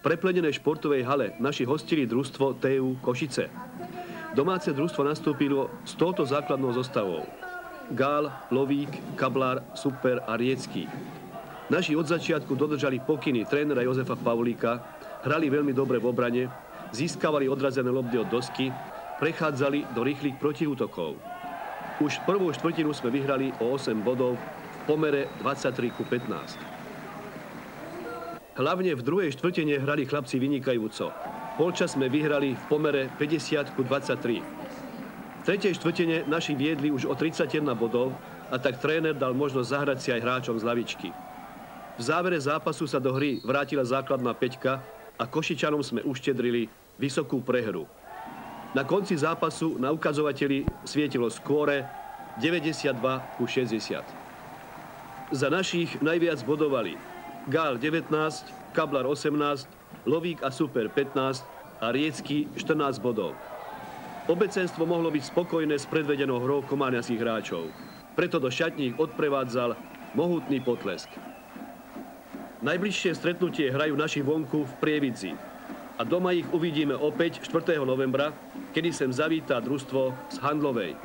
preplenenej športovej hale naši hostili družstvo TU Košice. Domáce družstvo nastúpilo s touto základnou zostavou. Gál, Lovík, Kablár, Super a Riecký. Naši od začiatku dodržali pokyny trénera Jozefa Pavlíka, hrali veľmi dobre v obrane, získavali odrazené lopty od dosky, prechádzali do rýchlych protiútokov. Už prvú štvrtinu sme vyhrali o 8 bodov v pomere 23:15. Hlavne v druhej štvrtine hrali chlapci vynikajúco. Polčas sme vyhrali v pomere 50:23. V tretej štvrtine naši viedli už o 31 bodov a tak tréner dal možnosť zahrať si aj hráčom z lavičky. V závere zápasu sa do hry vrátila základná päťka a Košičanom sme uštedrili vysokú prehru. Na konci zápasu na ukazovateli svietilo skóre 92:60. Za našich najviac bodovali Gál 19, Kablar 18, Lovík a Super 15 a Riecký 14 bodov. Obecenstvo mohlo byť spokojné s predvedenou hrou komáňaských hráčov. Preto do šatní ich odprevádzal mohutný potlesk. Najbližšie stretnutie hrajú naši vonku v Prievidzi. A doma ich uvidíme opäť 4. novembra, kedy sem zavítá družstvo z Handlovej.